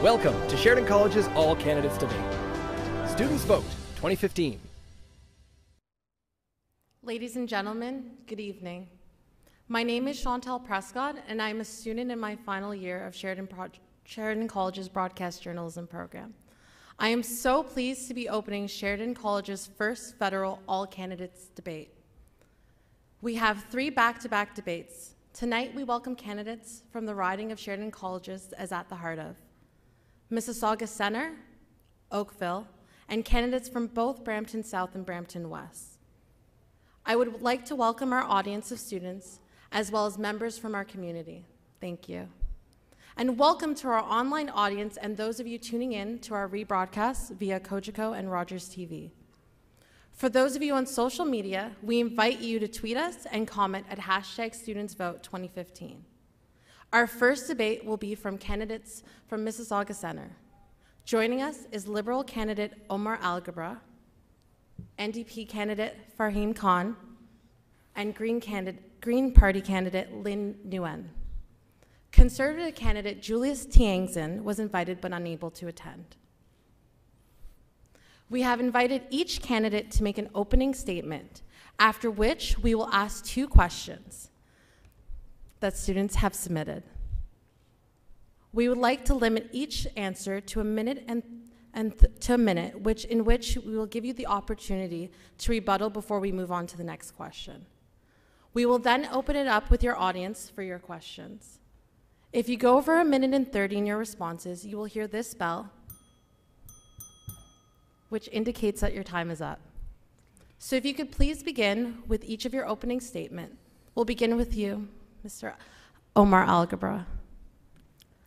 Welcome to Sheridan College's All Candidates Debate. Students Vote 2015. Ladies and gentlemen, good evening. My name is Chantal Prescott, and I'm a student in my final year of Sheridan College's Broadcast Journalism program. I am so pleased to be opening Sheridan College's first federal All Candidates Debate. We have 3 back-to-back debates. Tonight, we welcome candidates from the riding of Sheridan Colleges as at the heart of Mississauga Centre, Oakville, and candidates from both Brampton South and Brampton West. I would like to welcome our audience of students as well as members from our community. Thank you. And welcome to our online audience and those of you tuning in to our rebroadcasts via Cogeco and Rogers TV. For those of you on social media, we invite you to tweet us and comment at #StudentsVote2015. Our first debate will be from candidates from Mississauga Centre. Joining us is Liberal candidate Omar Alghabra, NDP candidate Farheen Khan, and Green Party candidate Lynn Nguyen. Conservative candidate Julius Tiangson was invited but unable to attend. We have invited each candidate to make an opening statement, after which we will ask 2 questions that students have submitted. We would like to limit each answer to a minute to a minute, in which we will give you the opportunity to rebuttal before we move on to the next question. We will then open it up with your audience for your questions. If you go over 1:30 in your responses, you will hear this bell, which indicates that your time is up. So if you could please begin with each of your opening statement. We'll begin with you, Mr. Omar Alghabra.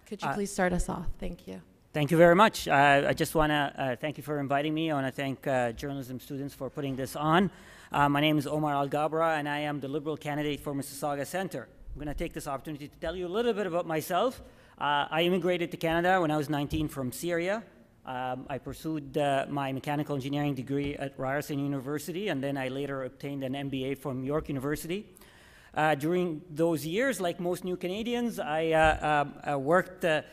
Could you please start us off? Thank you. Thank you very much. I just want to thank you for inviting me. I want to thank journalism students for putting this on. My name is Omar Alghabra, and I am the Liberal candidate for Mississauga Centre. I'm going to take this opportunity to tell you a little bit about myself. I immigrated to Canada when I was 19 from Syria. I pursued my mechanical engineering degree at Ryerson University, and then I later obtained an MBA from York University. During those years, like most new Canadians, I worked at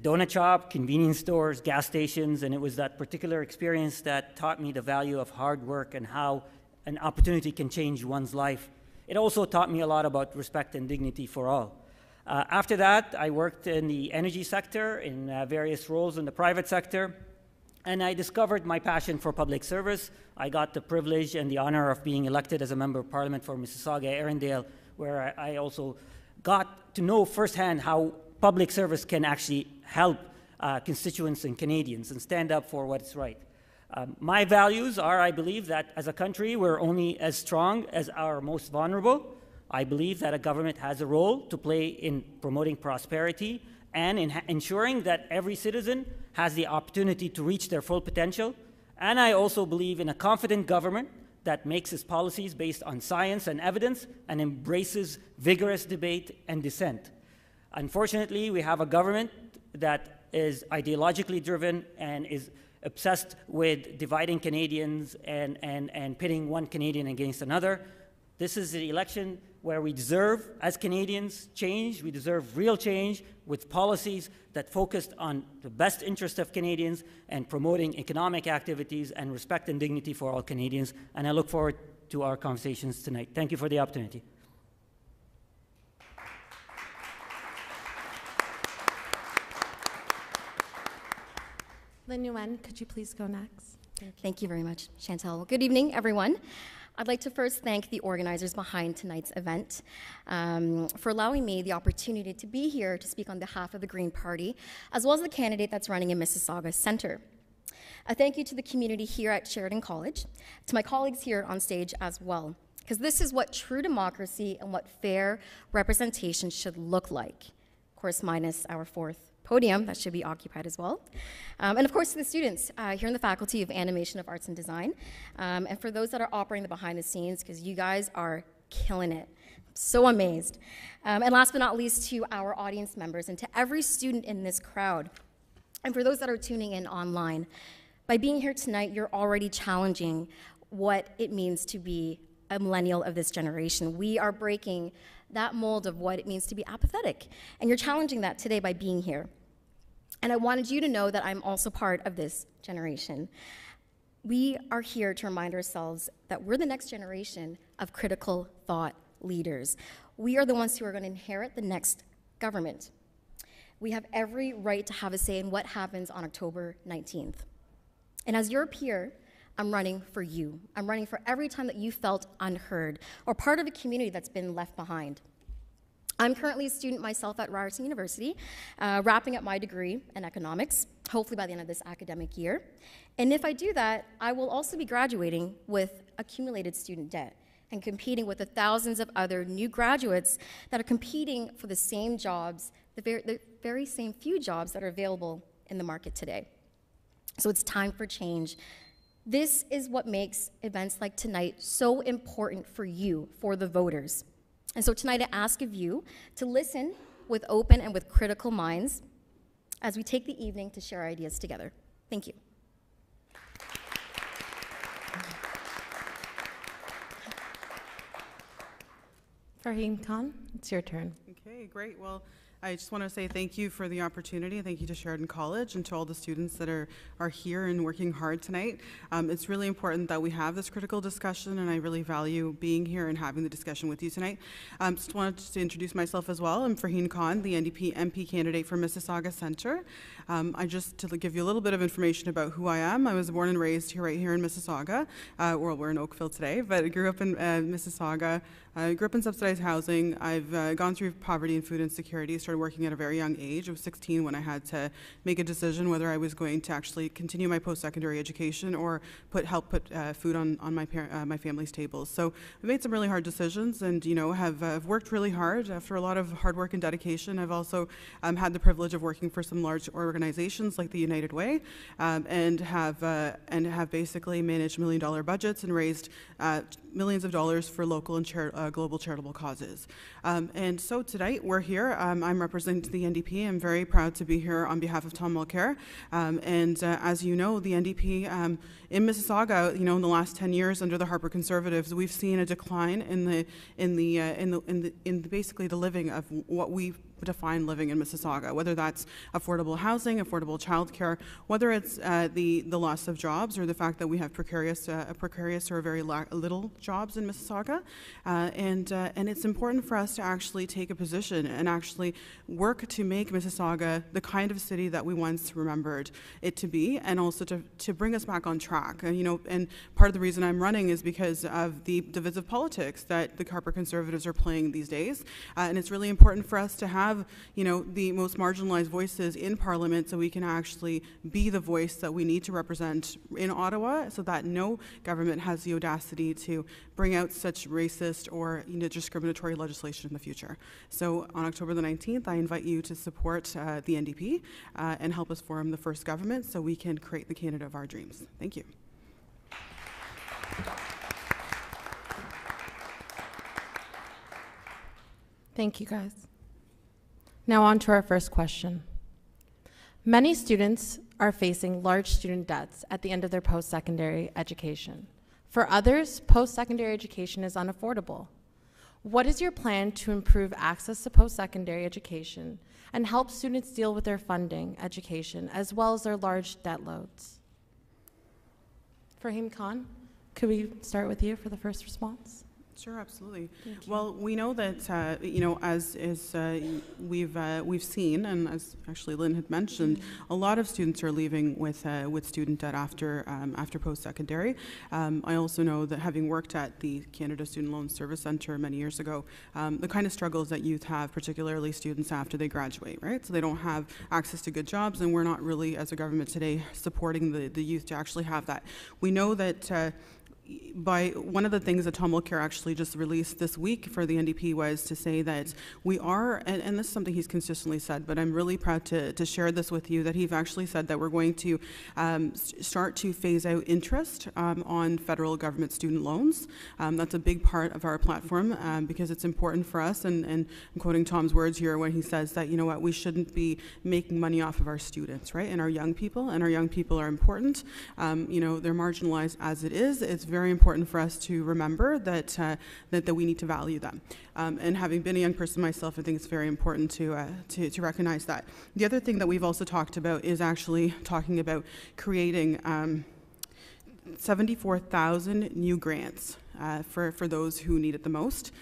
donut shop, convenience stores, gas stations, and it was that particular experience that taught me the value of hard work and how an opportunity can change one's life. It also taught me a lot about respect and dignity for all. After that, I worked in the energy sector in various roles in the private sector, and I discovered my passion for public service. I got the privilege and the honor of being elected as a member of parliament for Mississauga-Arundel, where I also got to know firsthand how public service can actually help constituents and Canadians and stand up for what's right. My values are, I believe that as a country, we're only as strong as our most vulnerable. I believe that a government has a role to play in promoting prosperity and in ensuring that every citizen has the opportunity to reach their full potential. And I also believe in a confident government that makes its policies based on science and evidence and embraces vigorous debate and dissent. Unfortunately, we have a government that is ideologically driven and is obsessed with dividing Canadians and pitting one Canadian against another. This is the election where we deserve, as Canadians, change. We deserve real change with policies that focused on the best interest of Canadians and promoting economic activities and respect and dignity for all Canadians. And I look forward to our conversations tonight. Thank you for the opportunity. Lynn Nguyen, could you please go next? Thank you very much, Chantal. Well, good evening, everyone. I'd like to first thank the organizers behind tonight's event for allowing me the opportunity to be here to speak on behalf of the Green Party, as well as the candidate that's running in Mississauga Centre. A thank you to the community here at Sheridan College, to my colleagues here on stage as well, because this is what true democracy and what fair representation should look like. Of course, minus our 4th podium that should be occupied as well. And of course to the students here in the Faculty of Animation of Arts and Design, and for those that are operating the behind the scenes, because you guys are killing it. I'm so amazed. And last but not least to our audience members and to every student in this crowd. And for those that are tuning in online, by being here tonight, you're already challenging what it means to be a millennial of this generation. We are breaking that mold of what it means to be apathetic. And you're challenging that today by being here. And I wanted you to know that I'm also part of this generation. We are here to remind ourselves that we're the next generation of critical thought leaders. We are the ones who are going to inherit the next government. We have every right to have a say in what happens on October 19th. And as your peer, I'm running for you. I'm running for every time that you felt unheard or part of a community that's been left behind. I'm currently a student myself at Ryerson University, wrapping up my degree in economics, hopefully by the end of this academic year. And if I do that, I will also be graduating with accumulated student debt and competing with the thousands of other new graduates that are competing for the same jobs, the very same few jobs that are available in the market today. So it's time for change. This is what makes events like tonight so important for you, for the voters. And so tonight I ask of you to listen with open and with critical minds as we take the evening to share ideas together. Thank you. Farheen Khan, it's your turn. Okay, great. Well, I just want to say thank you for the opportunity. Thank you to Sheridan College and to all the students that are here and working hard tonight. It's really important that we have this critical discussion, and I really value being here and having the discussion with you tonight. Just wanted to introduce myself as well. I'm Farheen Khan, the NDP MP candidate for Mississauga Centre. To give you a little bit of information about who I am, I was born and raised right here in Mississauga. Well, we're in Oakville today, but I grew up in Mississauga. I grew up in subsidized housing. I've gone through poverty and food insecurity, started working at a very young age. I was 16 when I had to make a decision whether I was going to actually continue my post-secondary education or help put food on my family's tables. So I made some really hard decisions, and have worked really hard. After a lot of hard work and dedication, I've also had the privilege of working for some large organizations like the United Way, and have basically managed million-dollar budgets and raised millions of dollars for local and global charitable causes. And so tonight we're here. I'm representing the NDP. I'm very proud to be here on behalf of Tom Mulcair. As you know, the NDP in Mississauga, in the last 10 years under the Harper Conservatives, we've seen a decline in basically the living of what we define living in Mississauga, whether that's affordable housing, affordable childcare, whether it's the loss of jobs or the fact that we have precarious or very little jobs in Mississauga, and it's important for us to actually take a position and actually work to make Mississauga the kind of city that we once remembered it to be, and also to bring us back on track. And part of the reason I'm running is because of the divisive politics that the Harper Conservatives are playing these days, and it's really important for us to have the most marginalized voices in Parliament, so we can actually be the voice that we need to represent in Ottawa, so that no government has the audacity to bring out such racist or discriminatory legislation in the future. So on October the 19th, I invite you to support the NDP and help us form the first government so we can create the Canada of our dreams. Thank you. Thank you, guys. Now on to our first question. Many students are facing large student debts at the end of their post-secondary education. For others, post-secondary education is unaffordable. What is your plan to improve access to post-secondary education and help students deal with their funding education as well as their large debt loads? Farheen Khan, could we start with you for the first response? Sure, absolutely. Well, we know that as we've seen, and as actually Lynn had mentioned, a lot of students are leaving with student debt after post-secondary. I also know that, having worked at the Canada Student Loan Service Centre many years ago, the kind of struggles that youth have, particularly students after they graduate, right? So they don't have access to good jobs, and we're not really, as a government today, supporting the youth to actually have that. We know that by one of the things that Tom Mulcair actually just released this week for the NDP was to say that we are, and this is something he's consistently said, but I'm really proud to share this with you, that he's actually said that we're going to start to phase out interest on federal government student loans. That's a big part of our platform because it's important for us, and I'm quoting Tom's words here when he says that, we shouldn't be making money off of our students, right, and our young people are important. They're marginalized as it is. It's very very important for us to remember that we need to value them. And having been a young person myself, I think it's very important to recognize that. The other thing that we've also talked about is actually talking about creating 74,000 new grants for those who need it the most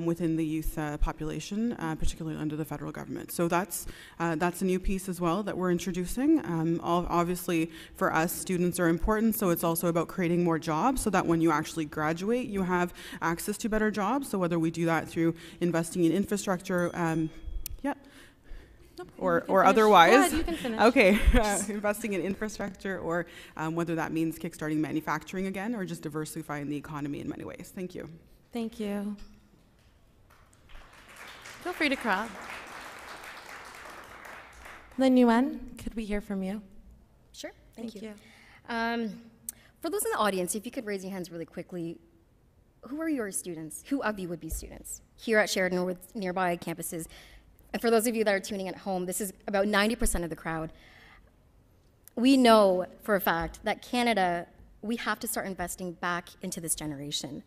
within the youth population, particularly under the federal government. So that's a new piece as well that we're introducing. Obviously, for us, students are important, so it's also about creating more jobs so that when you actually graduate, you have access to better jobs. So whether we do that through investing in infrastructure, or otherwise. Go ahead, you can finish. Okay, investing in infrastructure, or whether that means kickstarting manufacturing again, or just diversifying the economy in many ways. Thank you. Thank you. Feel free to clap. Lynn Nguyen, could we hear from you? Sure, thank you. you. For those in the audience, if you could raise your hands really quickly, who are your students? Who of you would be students here at Sheridan or with nearby campuses? And for those of you that are tuning in at home, this is about 90% of the crowd. We know for a fact that Canada, we have to start investing back into this generation.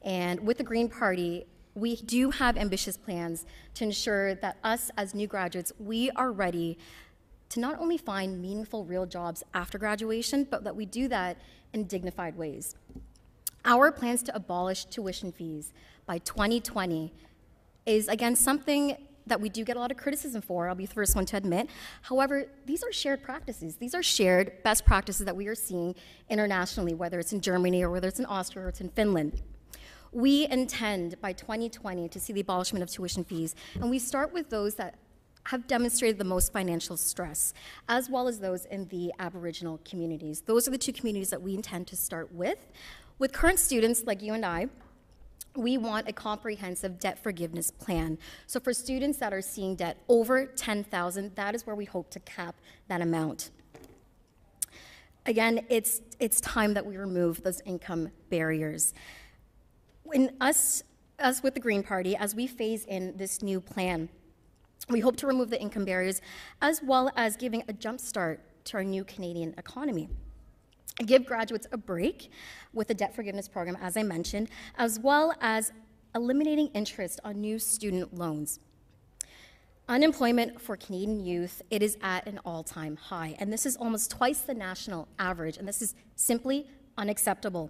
And with the Green Party, we do have ambitious plans to ensure that us as new graduates, we are ready to not only find meaningful real jobs after graduation, but that we do that in dignified ways. Our plans to abolish tuition fees by 2020 is, again, something that we do get a lot of criticism for, I'll be the first one to admit. However, these are shared practices. These are shared best practices that we are seeing internationally, whether it's in Germany or whether it's in Austria or it's in Finland. We intend by 2020 to see the abolishment of tuition fees, and we start with those that have demonstrated the most financial stress, as well as those in the Aboriginal communities. Those are the two communities that we intend to start with. With current students like you and I, we want a comprehensive debt forgiveness plan. So for students that are seeing debt over $10,000, that is where we hope to cap that amount. Again, it's time that we remove those income barriers. When us with the Green Party, as we phase in this new plan, we hope to remove the income barriers as well as giving a jump start to our new Canadian economy. Give graduates a break with the debt forgiveness program, as I mentioned, as well as eliminating interest on new student loans. Unemployment for Canadian youth, it is at an all-time high, and this is almost twice the national average, and this is simply unacceptable.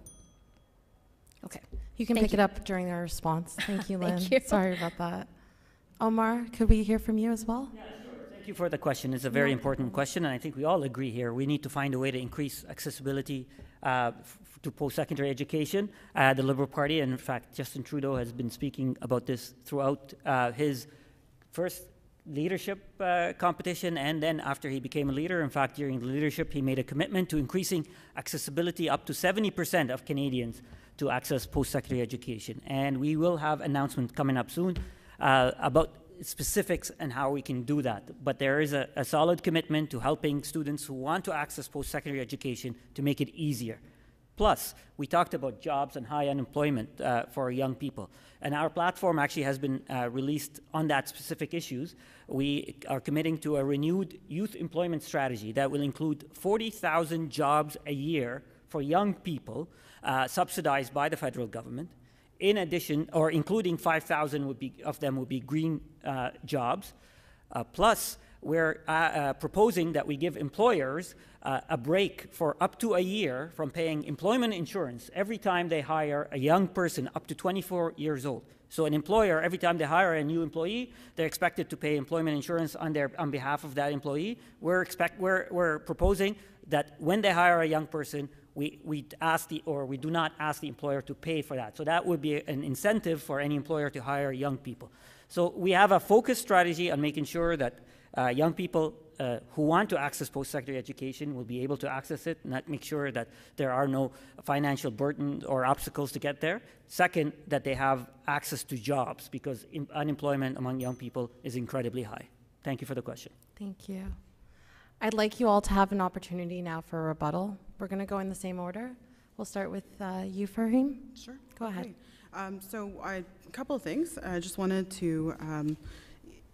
Okay. You can pick it up during our response. Thank you, Lynn. Thank you. Sorry about that. Omar, could we hear from you as well? Yeah, sure. Thank you for the question. It's a very important question, and I think we all agree here. We need to find a way to increase accessibility to post-secondary education. The Liberal Party, and in fact, Justin Trudeau has been speaking about this throughout his first leadership competition, and then after he became a leader. In fact, during the leadership, he made a commitment to increasing accessibility up to 70% of Canadians to access post-secondary education. And we will have announcements coming up soon about specifics and how we can do that. But there is a solid commitment to helping students who want to access post-secondary education to make it easier. Plus, we talked about jobs and high unemployment for young people. And our platform actually has been released on that specific issues. We are committing to a renewed youth employment strategy that will include 40,000 jobs a year for young people subsidized by the federal government. In addition, or including 5,000 of them would be green jobs. Plus, we're proposing that we give employers a break for up to a year from paying employment insurance every time they hire a young person up to 24 years old. So an employer, every time they hire a new employee, they're expected to pay employment insurance on behalf of that employee. We're proposing that when they hire a young person, we do not ask the employer to pay for that. So that would be an incentive for any employer to hire young people. So we have a focused strategy on making sure that young people who want to access post-secondary education will be able to access it, and that make sure that there are no financial burdens or obstacles to get there. Second, that they have access to jobs, because unemployment among young people is incredibly high. Thank you for the question. Thank you. I'd like you all to have an opportunity now for a rebuttal. We're going to go in the same order. We'll start with you, Farheen. Sure. Go ahead. So a couple of things. I just wanted to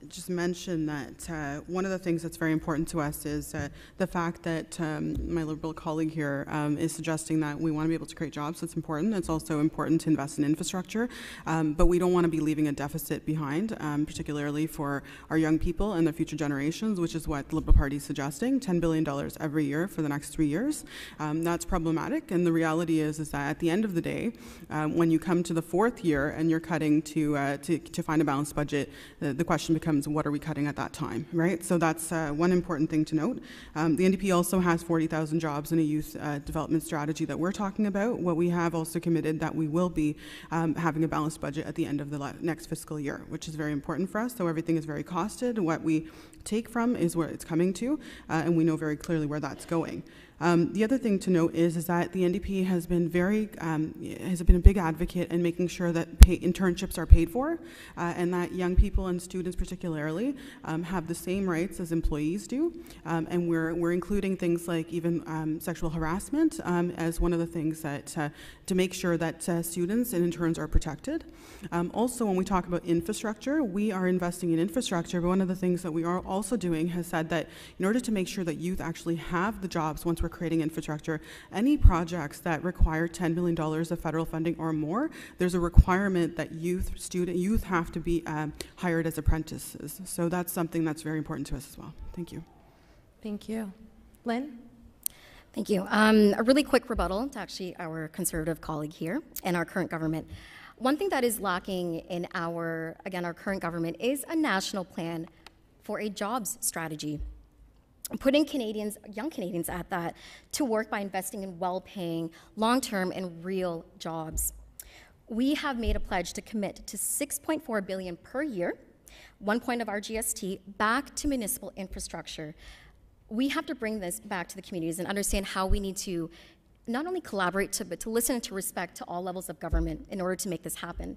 just mention that one of the things that's very important to us is the fact that my Liberal colleague here is suggesting that we want to be able to create jobs. That's important. It's also important to invest in infrastructure, but we don't want to be leaving a deficit behind, particularly for our young people and the future generations, which is what the Liberal Party is suggesting, $10 billion every year for the next 3 years. That's problematic, and the reality is that at the end of the day, when you come to the 4th year and you're cutting to find a balanced budget, the question becomes, what are we cutting at that time, right? So that's one important thing to note. The NDP also has 40,000 jobs in a youth development strategy that we're talking about. What we have also committed that we will be having a balanced budget at the end of the next fiscal year, which is very important for us. So everything is very costed. What we take from is where it's coming to, and we know very clearly where that's going. The other thing to note is that the NDP has been a big advocate in making sure that internships are paid for, and that young people and students particularly have the same rights as employees do. And we're including things like even sexual harassment as one of the things that to make sure that students and interns are protected. Also, when we talk about infrastructure, we are investing in infrastructure, but one of the things that we are also doing has said that in order to make sure that youth actually have the jobs once we're creating infrastructure, any projects that require $10 million of federal funding or more, there's a requirement that youth have to be hired as apprentices. So that's something that's very important to us as well. Thank you. Thank you. Lynn? Thank you. A really quick rebuttal to actually our Conservative colleague here and our current government. One thing that is lacking in our current government is a national plan for a jobs strategy. Putting young Canadians at that, to work by investing in well-paying, long-term and real jobs. We have made a pledge to commit to $6.4 billion per year, 1 point of our GST, back to municipal infrastructure. We have to bring this back to the communities and understand how we need to not only collaborate, but to listen and to respect to all levels of government in order to make this happen.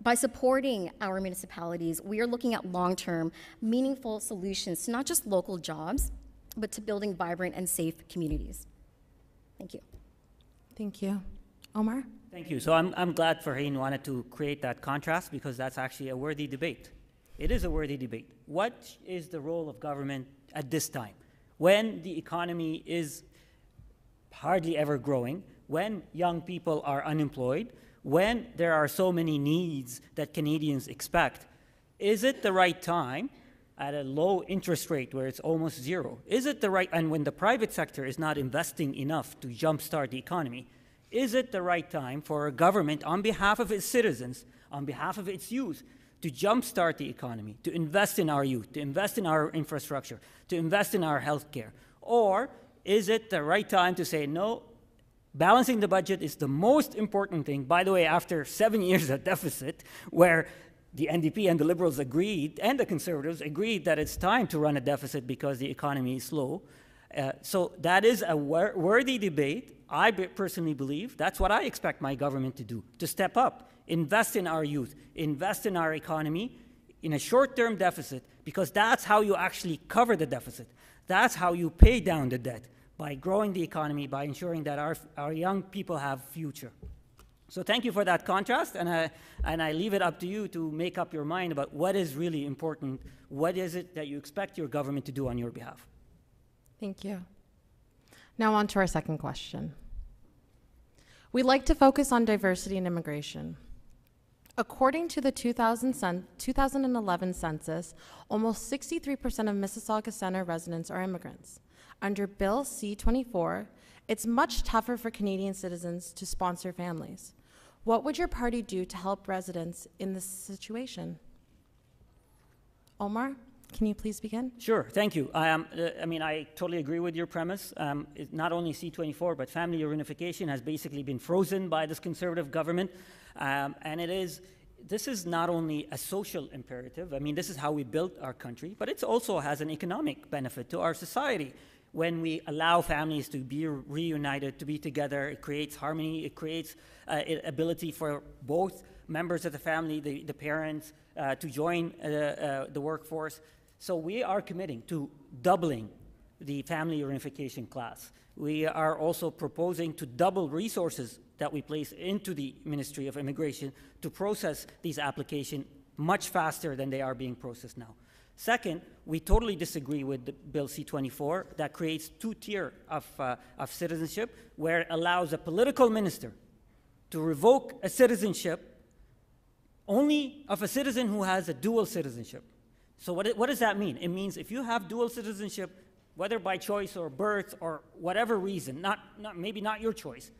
By supporting our municipalities, we are looking at long-term, meaningful solutions to not just local jobs, but to building vibrant and safe communities. Thank you. Thank you. Omar? Thank you. So I'm glad Farheen wanted to create that contrast, because that's actually a worthy debate. It is a worthy debate. What is the role of government at this time, when the economy is hardly ever growing, when young people are unemployed, when there are so many needs that Canadians expect? Is it the right time, at a low interest rate where it's almost zero, is it the right, and when the private sector is not investing enough to jumpstart the economy, is it the right time for a government, on behalf of its citizens, on behalf of its youth, to jumpstart the economy, to invest in our youth, to invest in our infrastructure, to invest in our healthcare? Or is it the right time to say, no, balancing the budget is the most important thing? By the way, after 7 years of deficit, where the NDP and the Liberals agreed, and the Conservatives agreed, that it's time to run a deficit because the economy is slow. So that is a worthy debate. I personally believe that's what I expect my government to do, to step up, invest in our youth, invest in our economy in a short-term deficit, because that's how you actually cover the deficit. That's how you pay down the debt, by growing the economy, by ensuring that our young people have a future. So thank you for that contrast, and I leave it up to you to make up your mind about what is really important. What is it that you expect your government to do on your behalf? Thank you. Now on to our second question. We'd like to focus on diversity and immigration. According to the 2011 census, almost 63% of Mississauga Centre residents are immigrants. Under Bill C-24, it's much tougher for Canadian citizens to sponsor families. What would your party do to help residents in this situation? Omar, can you please begin? Sure, thank you. I totally agree with your premise. Not only C-24, but family reunification has basically been frozen by this Conservative government. And this is not only a social imperative. I mean, this is how we built our country, but it also has an economic benefit to our society. When we allow families to be reunited, to be together, it creates harmony, it creates ability for both members of the family, the parents, to join the workforce. So we are committing to doubling the family reunification class. We are also proposing to double resources that we place into the Ministry of Immigration to process these applications much faster than they are being processed now. Second, we totally disagree with the Bill C-24 that creates two-tier of citizenship, where it allows a political minister to revoke a citizenship only of a citizen who has a dual citizenship. So what does that mean? It means if you have dual citizenship, whether by choice or birth or whatever reason, maybe not your choice,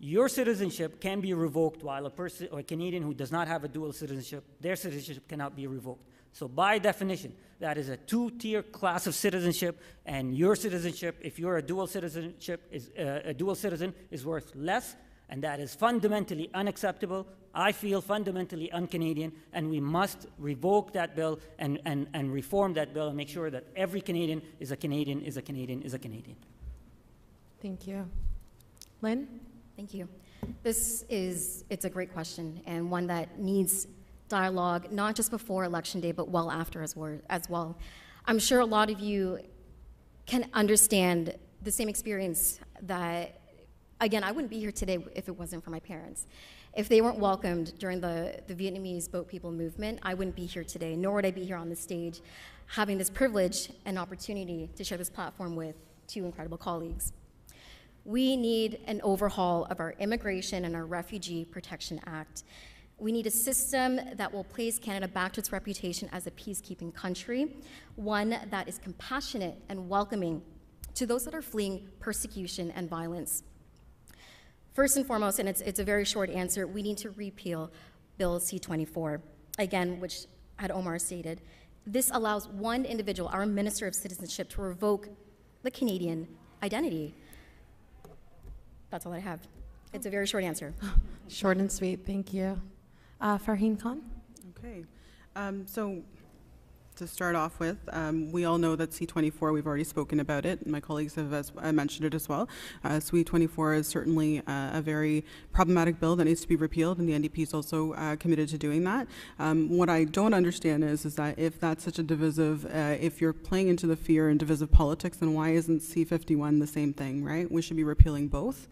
your citizenship can be revoked, while a person or a Canadian who does not have a dual citizenship, their citizenship cannot be revoked. So by definition, that is a two-tier class of citizenship, and your citizenship, if you're a dual citizen, is worth less, and that is fundamentally unacceptable. I feel fundamentally un-Canadian, and we must revoke that bill and reform that bill and make sure that every Canadian is a Canadian, is a Canadian, is a Canadian. Thank you. Lynn? Thank you. It's a great question, and one that needs dialogue, not just before Election Day, but well after as well. I'm sure a lot of you can understand the same experience that, again, I wouldn't be here today if it wasn't for my parents. If they weren't welcomed during the Vietnamese Boat People movement, I wouldn't be here today, nor would I be here on the stage having this privilege and opportunity to share this platform with two incredible colleagues. We need an overhaul of our Immigration and our Refugee Protection Act. We need a system that will place Canada back to its reputation as a peacekeeping country, one that is compassionate and welcoming to those that are fleeing persecution and violence. First and foremost, and it's a very short answer, we need to repeal Bill C-24. Again, which had Omar stated, this allows one individual, our Minister of Citizenship, to revoke the Canadian identity. That's all I have. It's a very short answer. Short and sweet, thank you. Farheen Khan? Okay. So to start off with, we all know that C-24, we've already spoken about it, and my colleagues have mentioned it as well. C-24 is certainly a very problematic bill that needs to be repealed, and the NDP is also committed to doing that. What I don't understand is that if that's such a divisive, if you're playing into the fear and divisive politics, then why isn't C-51 the same thing, right? We should be repealing both.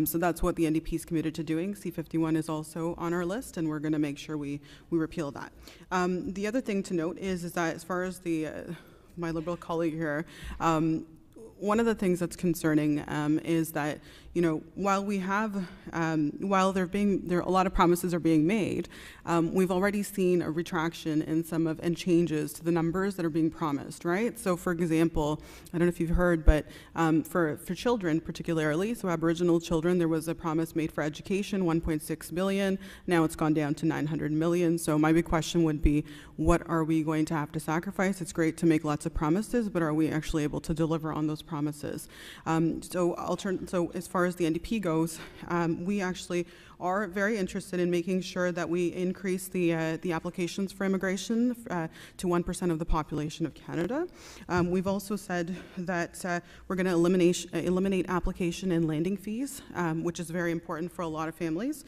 So that's what the NDP is committed to doing. C-51 is also on our list, and we're going to make sure we repeal that. The other thing to note is that as far as my Liberal colleague here, one of the things that's concerning is that, you know, while we have, while a lot of promises are being made, we've already seen a retraction in and changes to the numbers that are being promised, right? So, for example, I don't know if you've heard, but for children particularly, so Aboriginal children, there was a promise made for education, 1.6 billion. Now it's gone down to 900 million. So my big question would be, what are we going to have to sacrifice? It's great to make lots of promises, but are we actually able to deliver on those promises? So as far as the NDP goes, we actually are very interested in making sure that we increase the applications for immigration to 1% of the population of Canada. We've also said that we're going to eliminate application and landing fees, which is very important for a lot of families,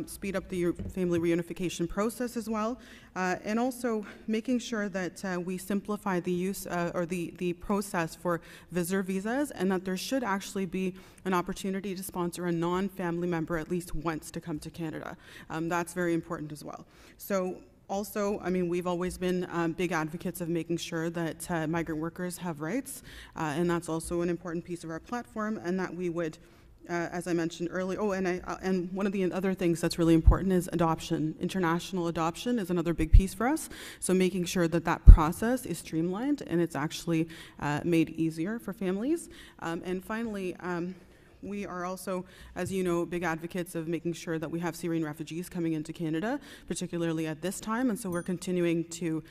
speed up the family reunification process as well, and also making sure that we simplify the use or the process for visitor visas, and that there should actually be an opportunity to sponsor a non-family member at least once to come to Canada. That's very important as well. So also, I mean, we've always been big advocates of making sure that migrant workers have rights, and that's also an important piece of our platform, and that we would, as I mentioned earlier, and one of the other things that's really important is adoption. International adoption is another big piece for us, so making sure that that process is streamlined and it's actually made easier for families. And finally, we are also, as you know, big advocates of making sure that we have Syrian refugees coming into Canada, particularly at this time, and so we're continuing to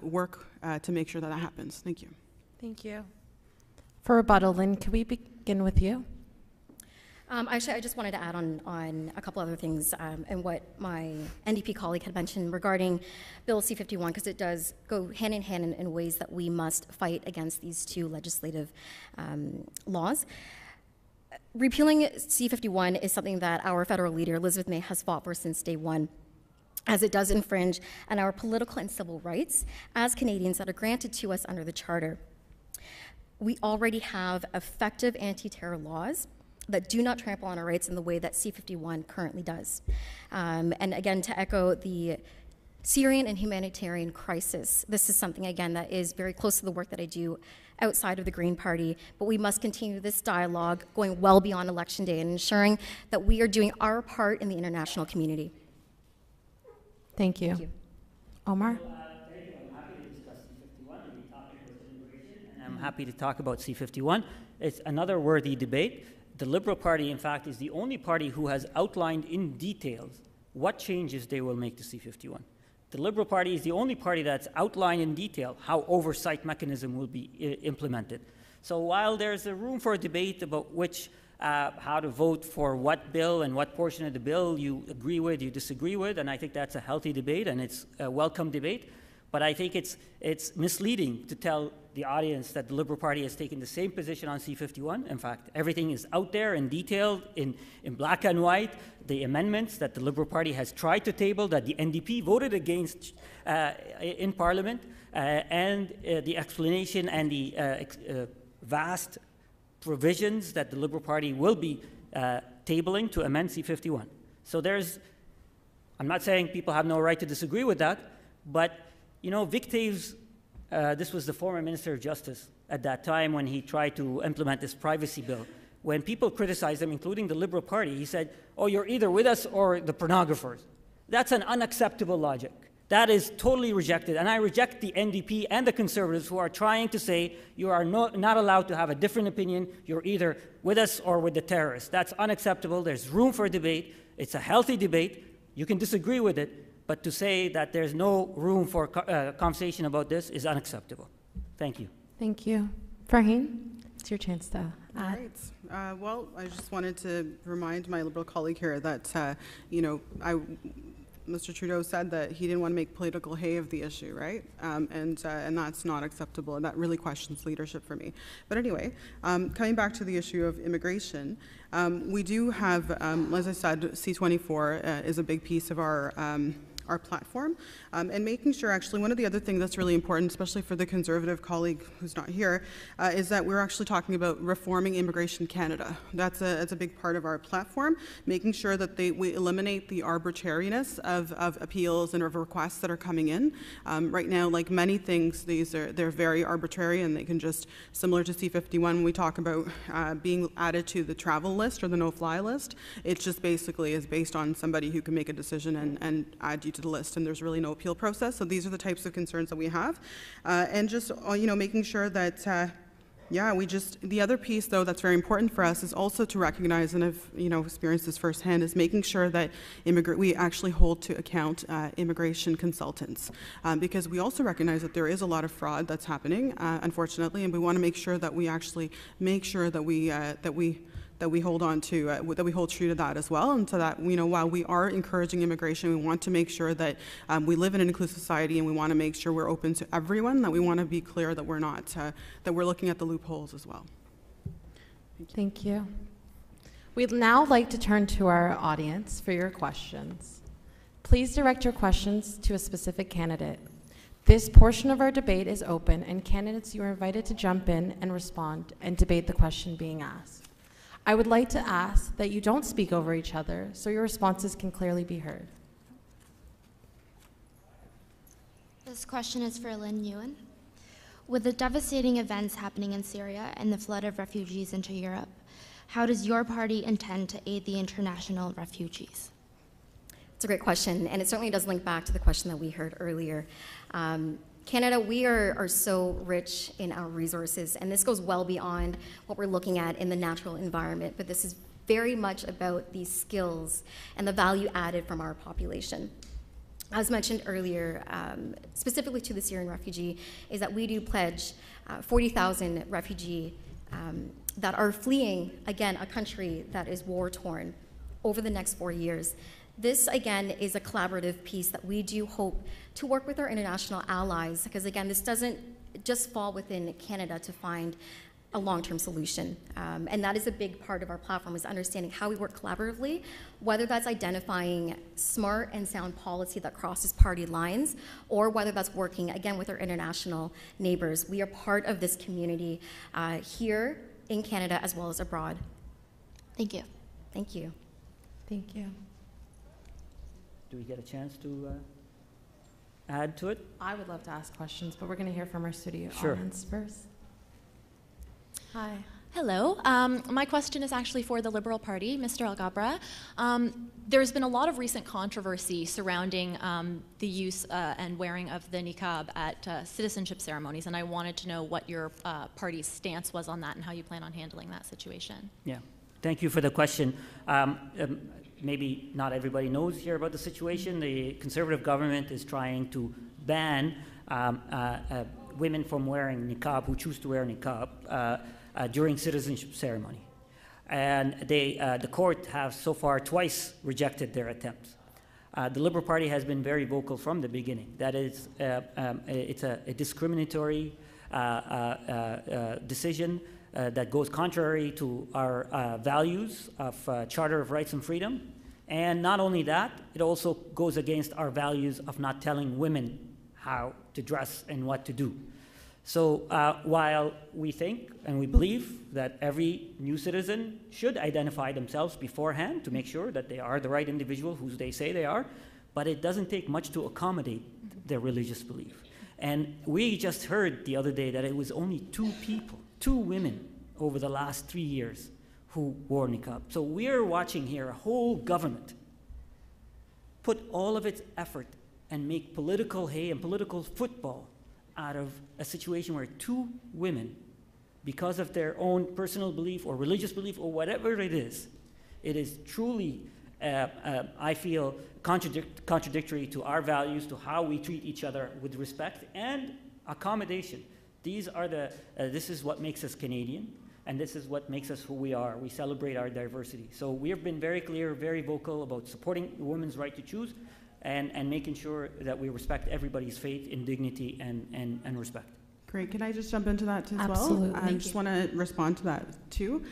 work to make sure that that happens. Thank you. Thank you. For rebuttal, Lynn, can we begin with you? Actually, I just wanted to add on a couple other things and what my NDP colleague had mentioned regarding Bill C-51, because it does go hand in hand in ways that we must fight against these two legislative laws. Repealing C-51 is something that our federal leader, Elizabeth May, has fought for since day one, as it does infringe on our political and civil rights as Canadians that are granted to us under the Charter. We already have effective anti-terror laws that do not trample on our rights in the way that C-51 currently does. And again, to echo the Syrian and humanitarian crisis. This is something, again, that is very close to the work that I do outside of the Green Party, but we must continue this dialogue going well beyond Election Day and ensuring that we are doing our part in the international community. Thank you. Thank you. Omar? Thank you. I'm happy to discuss C-51. The topic was immigration, and I'm happy to talk about C-51. It's another worthy debate. The Liberal Party, in fact, is the only party who has outlined in details what changes they will make to C-51. The Liberal Party is the only party that's outlined in detail how oversight mechanism will be implemented. So while there's a room for a debate about how to vote for what bill and what portion of the bill you agree with, you disagree with, and I think that's a healthy debate and it's a welcome debate, but I think it's misleading to tell the audience that the Liberal Party has taken the same position on C-51. In fact, everything is out there and detailed in black and white. The amendments that the Liberal Party has tried to table that the NDP voted against in Parliament, and the explanation and the vast provisions that the Liberal Party will be tabling to amend C-51. So I'm not saying people have no right to disagree with that, but Vic Taves, this was the former Minister of Justice at that time when he tried to implement this privacy bill. When people criticized him, including the Liberal Party, he said, oh, you're either with us or the pornographers. That's an unacceptable logic. That is totally rejected. And I reject the NDP and the Conservatives who are trying to say you are not allowed to have a different opinion. You're either with us or with the terrorists. That's unacceptable. There's room for debate. It's a healthy debate. You can disagree with it, but to say that there's no room for conversation about this is unacceptable. Thank you. Thank you. Farheen, it's your chance to add. Right. Well, I just wanted to remind my Liberal colleague here that, Mr. Trudeau said that he didn't want to make political hay of the issue, right? And that's not acceptable, and that really questions leadership for me. But anyway, coming back to the issue of immigration, we do have, as I said, C-24 is a big piece of our platform, and making sure, actually, one of the other things that's really important, especially for the Conservative colleague who's not here, is that we're actually talking about reforming Immigration Canada. That's a big part of our platform, making sure that we eliminate the arbitrariness of appeals and of requests that are coming in. Right now, like many things, they're very arbitrary, and they can just, similar to C-51, when we talk about being added to the travel list or the no-fly list, it just basically is based on somebody who can make a decision and add you to the list, and there's really no appeal process. So these are the types of concerns that we have, and just making sure that the other piece, though, that's very important for us is also to recognize, and I've experienced this firsthand, is making sure that we actually hold to account immigration consultants, because we also recognize that there is a lot of fraud that's happening, unfortunately, and we want to make sure that we actually make sure that we hold on to, that we hold true to that as well, and so that while we are encouraging immigration, we want to make sure that we live in an inclusive society, and we want to make sure we're open to everyone. That we want to be clear that we're not, that we're looking at the loopholes as well. Thank you. We'd now like to turn to our audience for your questions. Please direct your questions to a specific candidate. This portion of our debate is open, and candidates, you are invited to jump in and respond and debate the question being asked. I would like to ask that you don't speak over each other so your responses can clearly be heard. This question is for Lynn Ewan. With the devastating events happening in Syria and the flood of refugees into Europe, how does your party intend to aid the international refugees? It's a great question, and it certainly does link back to the question that we heard earlier. Canada, we are so rich in our resources, and this goes well beyond what we're looking at in the natural environment, but this is very much about these skills and the value added from our population. As mentioned earlier, specifically to the Syrian refugee, is that we do pledge 40,000 refugees that are fleeing, again, a country that is war-torn over the next 4 years. This, again, is a collaborative piece that we do hope to work with our international allies, because, again, this doesn't just fall within Canada to find a long-term solution. And that is a big part of our platform, is understanding how we work collaboratively, whether that's identifying smart and sound policy that crosses party lines, or whether that's working, again, with our international neighbors. We are part of this community here in Canada as well as abroad. Thank you. Thank you. Thank you. Do we get a chance to add to it? I would love to ask questions, but we're going to hear from our studio Sure. audience first. Hi. Hello. My question is actually for the Liberal Party, Mr. Alghabra. There's been a lot of recent controversy surrounding the use and wearing of the niqab at citizenship ceremonies, and I wanted to know what your party's stance was on that and how you plan on handling that situation. Yeah, thank you for the question. Maybe not everybody knows here about the situation. The Conservative government is trying to ban women from wearing niqab who choose to wear niqab during citizenship ceremony. And the court has so far twice rejected their attempts. The Liberal Party has been very vocal from the beginning. That is, it's a discriminatory decision that goes contrary to our values of Charter of Rights and Freedom. And not only that, it also goes against our values of not telling women how to dress and what to do. So while we think and we believe that every new citizen should identify themselves beforehand to make sure that they are the right individual who they say they are, but it doesn't take much to accommodate their religious belief. And we just heard the other day that it was only 2 people, 2 women over the last 3 years who wore niqab. So we're watching here a whole government put all of its effort and make political hay and political football out of a situation where 2 women, because of their own personal belief or religious belief or whatever it is truly, I feel, contradictory to our values, to how we treat each other with respect and accommodation. These are this is what makes us Canadian, and this is what makes us who we are. We celebrate our diversity. So we have been very clear, very vocal about supporting women's right to choose and making sure that we respect everybody's faith in dignity and respect. Great. Can I just jump into that as Absolutely. well? I just want to respond to that too.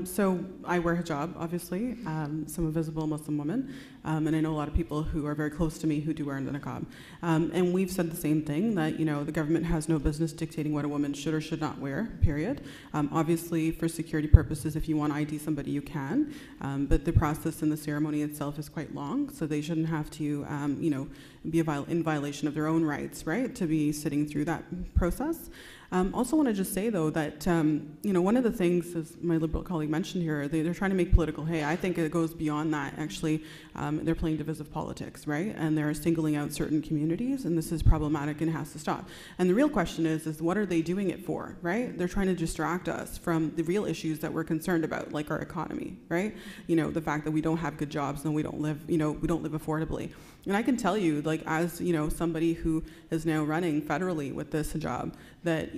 So I wear hijab, obviously. So I'm a visible Muslim woman. And I know a lot of people who are very close to me who do wear the niqab. And we've said the same thing, that the government has no business dictating what a woman should or should not wear, period. Obviously, for security purposes, if you want to ID somebody, you can. But the process and the ceremony itself is quite long, so they shouldn't have to, be in violation of their own rights, right, to be sitting through that process. Also want to just say, though, that, one of the things, as my Liberal colleague mentioned here, they're trying to make political hay. I think it goes beyond that, actually. They're playing divisive politics, right? And they're singling out certain communities, and this is problematic and has to stop. And the real question is what are they doing it for, right? They're trying to distract us from the real issues that we're concerned about, like our economy, right? The fact that we don't have good jobs and we don't live affordably. And I can tell you, like, as, somebody who is now running federally with this hijab, that,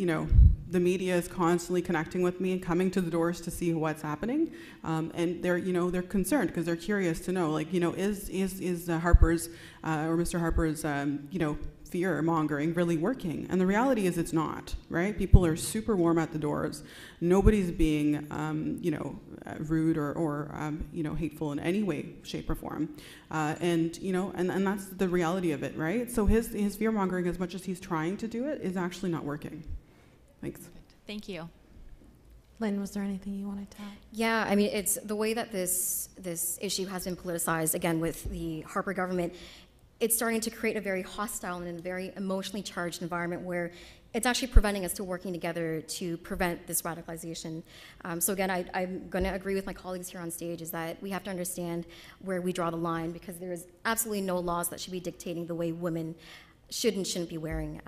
the media is constantly connecting with me and coming to the doors to see what's happening. And they're concerned because they're curious to know, like, is Harper's, or Mr. Harper's, fear mongering really working? And the reality is it's not, right? People are super warm at the doors. Nobody's being, rude or hateful in any way, shape, or form. And that's the reality of it, right? So his fear mongering, as much as he's trying to do it, is actually not working. Thanks. Thank you. Lynn, was there anything you wanted to add? Yeah, I mean, it's the way that this issue has been politicized, again, with the Harper government. It's starting to create a very hostile and a very emotionally charged environment where it's actually preventing us to working together to prevent this radicalization. So again, I'm going to agree with my colleagues here on stage is that we have to understand where we draw the line, because there is absolutely no laws that should be dictating the way women should and shouldn't be wearing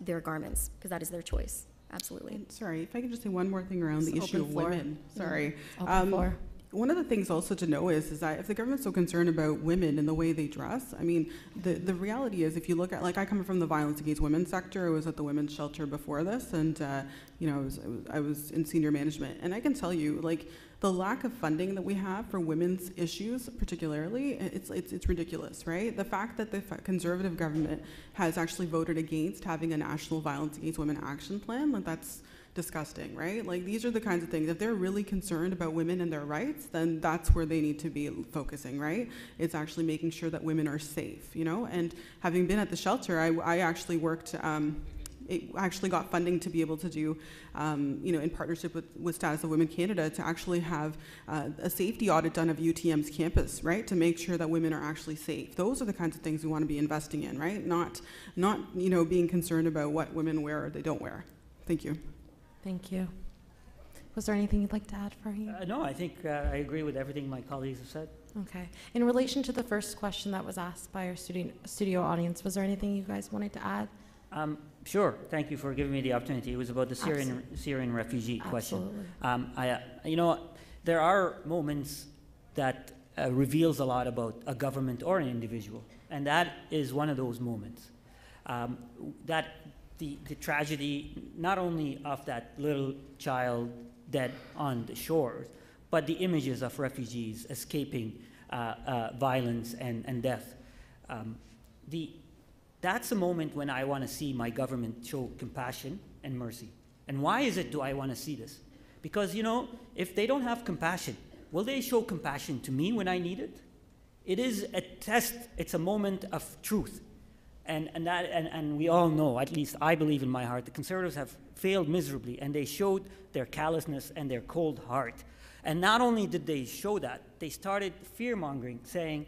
their garments, because that is their choice. Absolutely. Sorry, if I could just say one more thing around the issue of women. Sorry. Open floor. One of the things also to know is that if the government's so concerned about women and the way they dress, I mean, the reality is, if you look at, like, I come from the violence against women sector. I was at the women's shelter before this, and I was in senior management, and I can tell you, like, the lack of funding that we have for women's issues, particularly, it's ridiculous, right? The fact that the Conservative government has actually voted against having a national violence against women action plan, like, that's disgusting, right? Like, these are the kinds of things, if they're really concerned about women and their rights, then that's where they need to be focusing, right? It's actually making sure that women are safe, And having been at the shelter, I actually worked it actually got funding to be able to do, in partnership with Status of Women Canada, to actually have a safety audit done of UTM's campus, right, to make sure that women are actually safe. Those are the kinds of things we want to be investing in, right? Not being concerned about what women wear or they don't wear. Thank you. Thank you. Was there anything you'd like to add, Farheen? No, I think I agree with everything my colleagues have said. Okay. In relation to the first question that was asked by our studio audience, was there anything you guys wanted to add? Sure. Thank you for giving me the opportunity. It was about the Syrian refugee question. There are moments that reveals a lot about a government or an individual, and that is one of those moments. That the tragedy, not only of that little child dead on the shores, but the images of refugees escaping violence and death. That's a moment when I want to see my government show compassion and mercy. And why do I want to see this? Because, if they don't have compassion, will they show compassion to me when I need it? It is a test, it's a moment of truth. And we all know, at least I believe in my heart, the Conservatives have failed miserably, and they showed their callousness and their cold heart. And not only did they show that, they started fear-mongering, saying,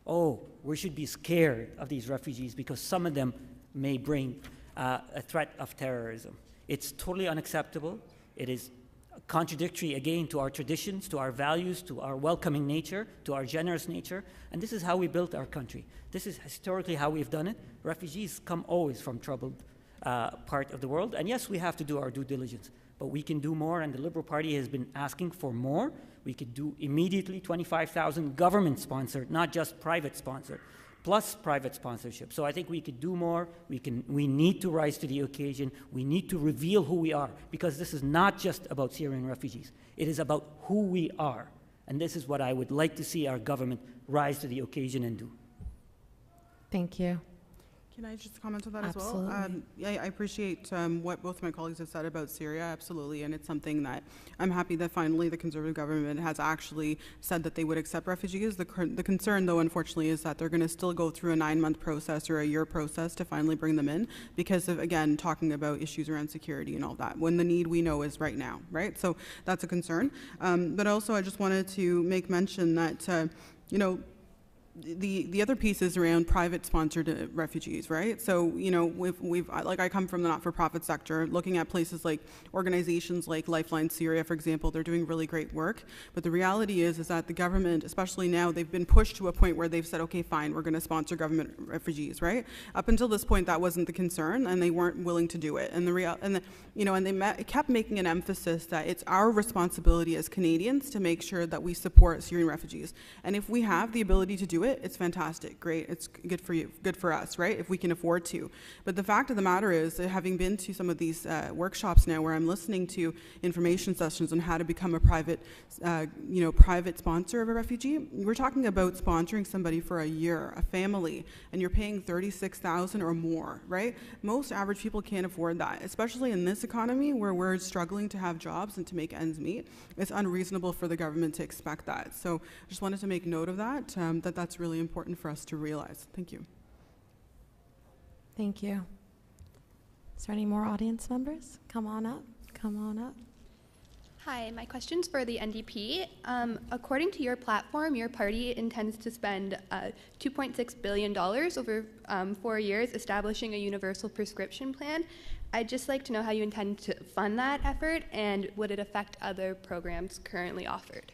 oh, we should be scared of these refugees because some of them may bring a threat of terrorism. It's totally unacceptable. It is contradictory, again, to our traditions, to our values, to our welcoming nature, to our generous nature. And this is how we built our country. This is historically how we've done it. Refugees come always from troubled part of the world. And yes, we have to do our due diligence, but we can do more, and the Liberal Party has been asking for more. We could do immediately 25,000 government-sponsored, not just private-sponsored, plus private sponsorship. So I think we could do more. We need to rise to the occasion. We need to reveal who we are, because this is not just about Syrian refugees. It is about who we are. And this is what I would like to see our government rise to the occasion and do. Thank you. Can I just comment on that Absolutely. as well? I appreciate what both my colleagues have said about Syria, absolutely, and it's something that I'm happy that finally the Conservative government has actually said that they would accept refugees. The concern, though, unfortunately, is that they're going to still go through a 9-month process or a year process to finally bring them in because of, again, talking about issues around security and all that, when the need we know is right now, right? So that's a concern. But also I just wanted to make mention that, the other piece is around private sponsored refugees, right? So, we've I come from the not-for-profit sector, looking at places like organizations like Lifeline Syria, for example. They're doing really great work. But the reality is that the government, especially now, they've been pushed to a point where they've said, okay, fine, we're going to sponsor government refugees, right? Up until this point, that wasn't the concern, and they weren't willing to do it. And they kept making an emphasis that it's our responsibility as Canadians to make sure that we support Syrian refugees. And if we have the ability to do it, it's fantastic, great, it's good for you, good for us, right, if we can afford to. But the fact of the matter is that having been to some of these workshops now where I'm listening to information sessions on how to become a private sponsor of a refugee, we're talking about sponsoring somebody for a year, a family, and you're paying $36,000 or more, right? Most average people can't afford that, especially in this economy where we're struggling to have jobs and to make ends meet. It's unreasonable for the government to expect that. So I just wanted to make note of that, that's really important for us to realize. Thank you. Thank you. Is there any more audience members? Come on up. Come on up. Hi, my question's for the NDP. According to your platform, your party intends to spend $2.6 billion over 4 years establishing a universal prescription plan. I'd just like to know how you intend to fund that effort, and would it affect other programs currently offered?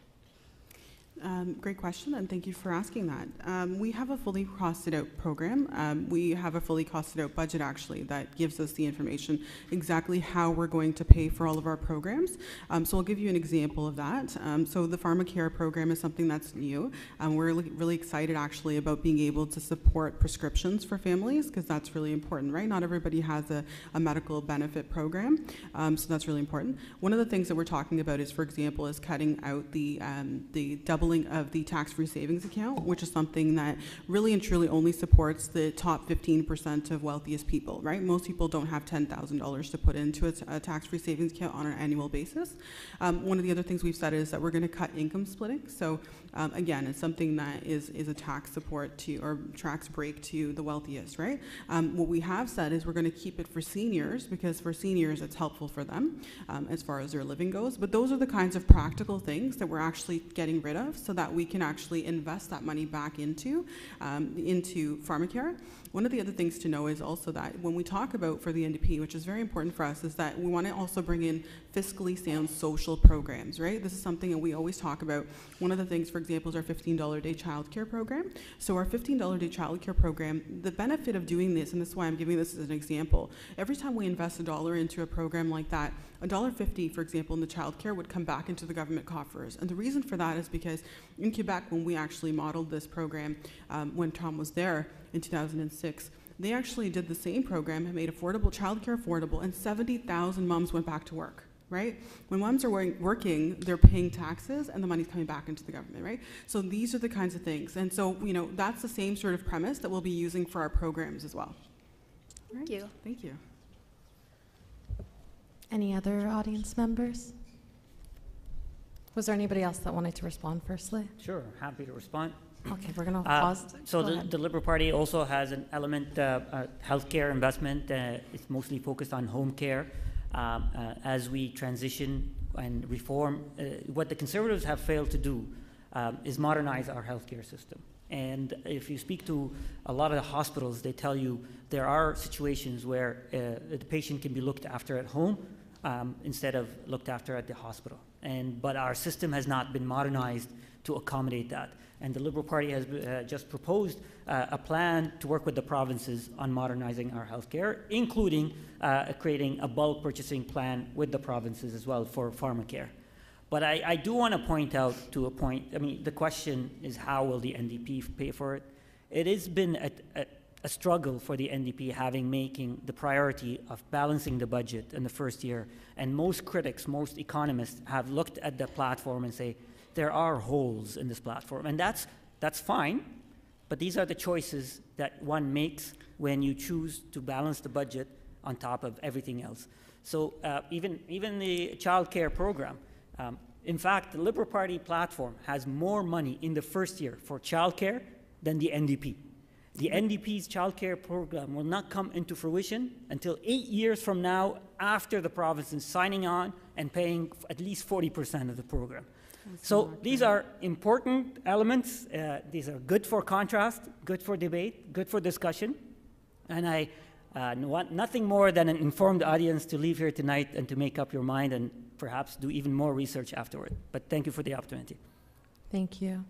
Great question, and thank you for asking that. We have a fully costed out program. We have a fully costed out budget, actually, that gives us the information exactly how we're going to pay for all of our programs. So I'll give you an example of that. So the PharmaCare program is something that's new. We're really excited, actually, about being able to support prescriptions for families, because that's really important, right? Not everybody has a medical benefit program, so that's really important. One of the things that we're talking about is, for example, is cutting out the double doubling of the tax-free savings account, which is something that really and truly only supports the top 15% of wealthiest people, right? Most people don't have $10,000 to put into a tax-free savings account on an annual basis. One of the other things we've said is that we're going to cut income splitting. So again, it's something that is a tax support to, or tax break to the wealthiest, right? What we have said is we're going to keep it for seniors, because for seniors it's helpful for them as far as their living goes. But those are the kinds of practical things that we're actually getting rid of so that we can actually invest that money back into pharmacare. One of the other things to know is also that when we talk about, for the NDP, which is very important for us, is that we want to also bring in fiscally sound social programs, right? This is something that we always talk about. One of the things, for example, is our $15 a day childcare program. So our $15 a day childcare program, the benefit of doing this, and this is why I'm giving this as an example, every time we invest $1 into a program like that, $1.50, for example, in the childcare would come back into the government coffers. And the reason for that is because in Quebec, when we actually modeled this program, when Tom was there in 2006, they actually did the same program and made affordable childcare affordable, and 70,000 moms went back to work, right? When moms are working, they're paying taxes and the money's coming back into the government, right? So these are the kinds of things. And so, you know, that's the same sort of premise that we'll be using for our programs as well. Thank you. Thank you. Any other audience members? Was there anybody else that wanted to respond firstly? Sure, happy to respond. Okay, we're going to pause. So the Liberal Party also has an element, healthcare investment. It's mostly focused on home care. As we transition and reform, what the Conservatives have failed to do is modernize our healthcare system. And if you speak to a lot of the hospitals, they tell you there are situations where the patient can be looked after at home instead of looked after at the hospital. But our system has not been modernized to accommodate that. And the Liberal Party has just proposed a plan to work with the provinces on modernizing our healthcare, including creating a bulk purchasing plan with the provinces as well for pharmacare. But I do want to point out to a point, I mean, the question is how will the NDP pay for it? It has been a struggle for the NDP making the priority of balancing the budget in the first year. And most critics, most economists have looked at the platform and say, there are holes in this platform. And that's fine, but these are the choices that one makes when you choose to balance the budget on top of everything else. So even the child care program, in fact, the Liberal Party platform has more money in the first year for childcare than the NDP. The NDP's childcare program will not come into fruition until 8 years from now, after the province is signing on and paying at least 40% of the program. So these are important elements. These are good for contrast, good for debate, good for discussion. And I want nothing more than an informed audience to leave here tonight and to make up your mind and perhaps do even more research afterward. But thank you for the opportunity. Thank you.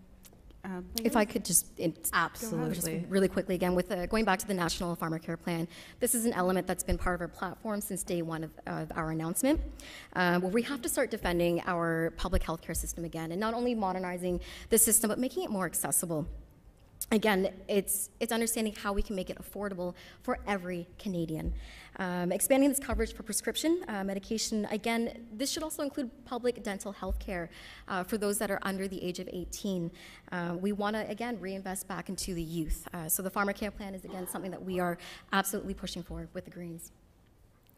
If I could just, Absolutely. just really quickly again, with going back to the National Pharmacare Plan, this is an element that's been part of our platform since day one of our announcement, where we have to start defending our public healthcare system again, and not only modernizing the system, but making it more accessible. Again, it's understanding how we can make it affordable for every Canadian. Expanding this coverage for prescription medication, again, this should also include public dental health care for those that are under the age of 18. We want to, again, reinvest back into the youth. So the pharmacare plan is, again, something that we are absolutely pushing for with the Greens.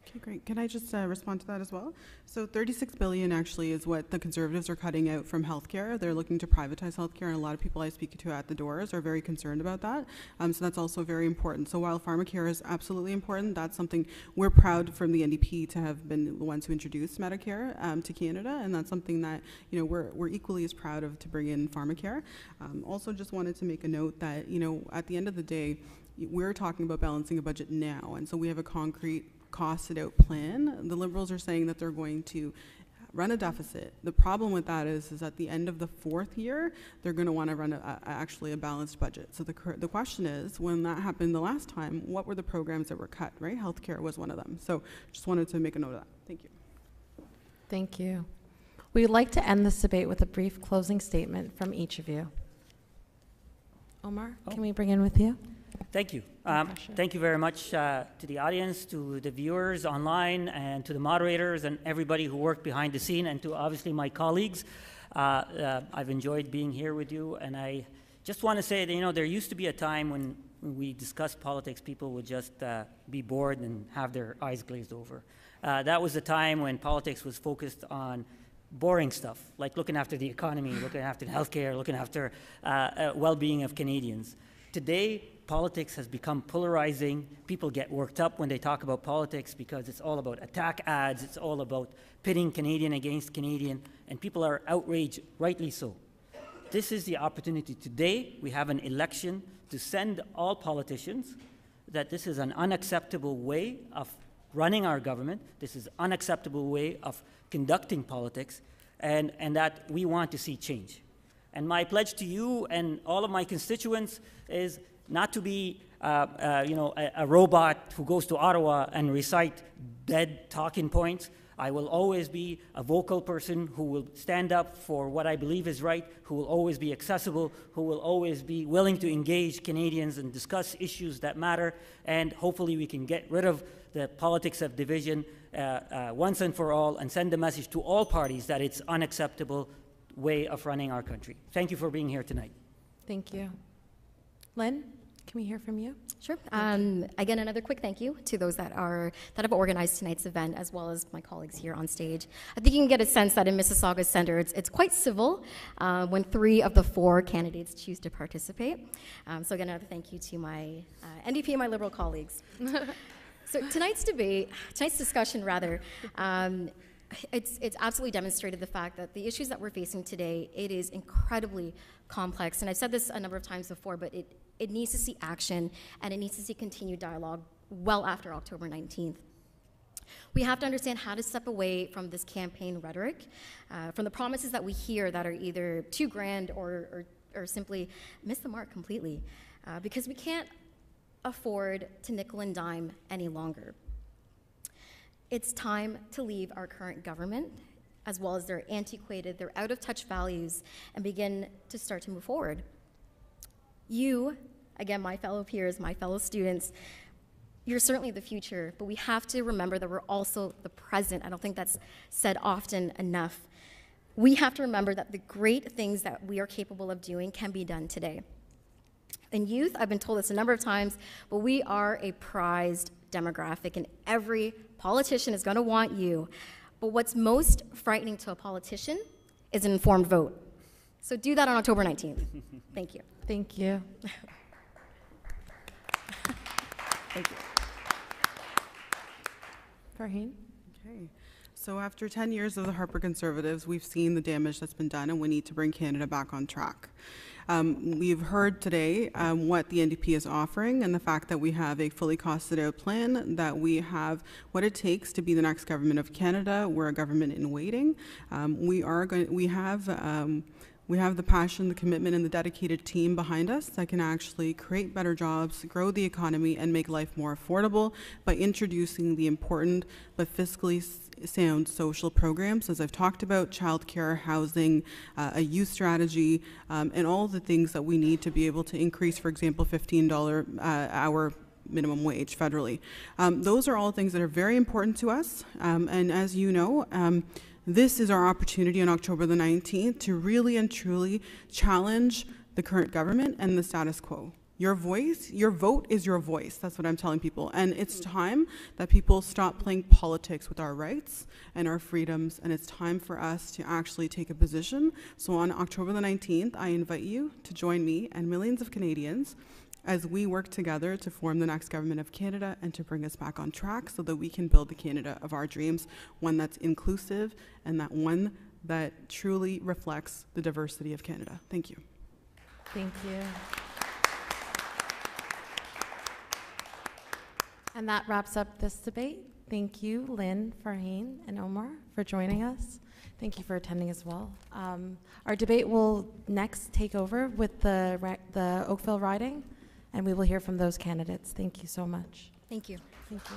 Okay, great. Can I just respond to that as well? So $36 billion actually is what the Conservatives are cutting out from healthcare. They're looking to privatize healthcare, and a lot of people I speak to at the doors are very concerned about that. So that's also very important. So while pharmacare is absolutely important, that's something we're proud from the NDP to have been the ones who introduced Medicare to Canada, and that's something that we're equally as proud of to bring in pharmacare. Also, just wanted to make a note that at the end of the day, we're talking about balancing a budget now, and so we have a concrete costed out plan. The Liberals are saying that they're going to run a deficit. The problem with that is at the end of the fourth year, they're going to want to run actually a balanced budget. So the question is, when that happened the last time, what were the programs that were cut, right? Healthcare was one of them. So just wanted to make a note of that. Thank you. Thank you. We'd like to end this debate with a brief closing statement from each of you. Omar, can we bring in with you? Thank you. Thank you very much to the audience, to the viewers online, and to the moderators and everybody who worked behind the scene, and to obviously my colleagues. I've enjoyed being here with you, and I just want to say that, you know, there used to be a time when we discussed politics, people would just be bored and have their eyes glazed over. That was a time when politics was focused on boring stuff, like looking after the economy, looking after healthcare, looking after well-being of Canadians. Today, politics has become polarizing. People get worked up when they talk about politics because it's all about attack ads, it's all about pitting Canadian against Canadian, and people are outraged, rightly so. This is the opportunity today. We have an election to send all politicians that this is an unacceptable way of running our government, this is an unacceptable way of conducting politics, and that we want to see change. And my pledge to you and all of my constituents is not to be a robot who goes to Ottawa and recite dead talking points. I will always be a vocal person who will stand up for what I believe is right, who will always be accessible, who will always be willing to engage Canadians and discuss issues that matter, and hopefully we can get rid of the politics of division once and for all and send a message to all parties that it's unacceptable way of running our country. Thank you for being here tonight. Thank you. Lynn, can we hear from you? Sure. Again, another quick thank you to those that have organized tonight's event, as well as my colleagues here on stage. I think you can get a sense that in Mississauga Centre, it's quite civil when 3 of the 4 candidates choose to participate. So again, another thank you to my NDP and my Liberal colleagues. So tonight's discussion, it's absolutely demonstrated the fact that the issues that we're facing today, it is incredibly complex. And I've said this a number of times before, but it needs to see action, and it needs to see continued dialogue well after October 19th. We have to understand how to step away from this campaign rhetoric, from the promises that we hear that are either too grand or simply miss the mark completely, because we can't afford to nickel and dime any longer. It's time to leave our current government, as well as their antiquated, their out-of-touch values, and begin to start to move forward. You, again, my fellow peers, my fellow students, you're certainly the future, but we have to remember that we're also the present. I don't think that's said often enough. We have to remember that the great things that we are capable of doing can be done today. In youth, I've been told this a number of times, but we are a prized demographic, and every politician is going to want you. But what's most frightening to a politician is an informed vote. So do that on October 19th. Thank you. Thank you. Thank you. Farheen? Okay. So after 10 years of the Harper Conservatives, we've seen the damage that's been done, and we need to bring Canada back on track. We've heard today what the NDP is offering, and the fact that we have a fully costed out plan, that we have what it takes to be the next government of Canada. We're a government in waiting. We have the passion, the commitment, and the dedicated team behind us that can actually create better jobs, grow the economy, and make life more affordable by introducing the important but fiscally sound social programs, as I've talked about, childcare, housing, a youth strategy, and all the things that we need to be able to increase, for example, $15 hour minimum wage federally. Those are all things that are very important to us, and as you know, this is our opportunity on October the 19th to really and truly challenge the current government and the status quo. Your voice, your vote is your voice. That's what I'm telling people. And it's time that people stop playing politics with our rights and our freedoms, and it's time for us to actually take a position. So on October the 19th, I invite you to join me and millions of Canadians as we work together to form the next government of Canada and to bring us back on track so that we can build the Canada of our dreams, one that's inclusive and that one that truly reflects the diversity of Canada. Thank you. Thank you. And that wraps up this debate. Thank you, Lynn, Farheen, and Omar, for joining us. Thank you for attending as well. Our debate will next take over with the Oakville riding, and we will hear from those candidates. Thank you so much. Thank you. Thank you.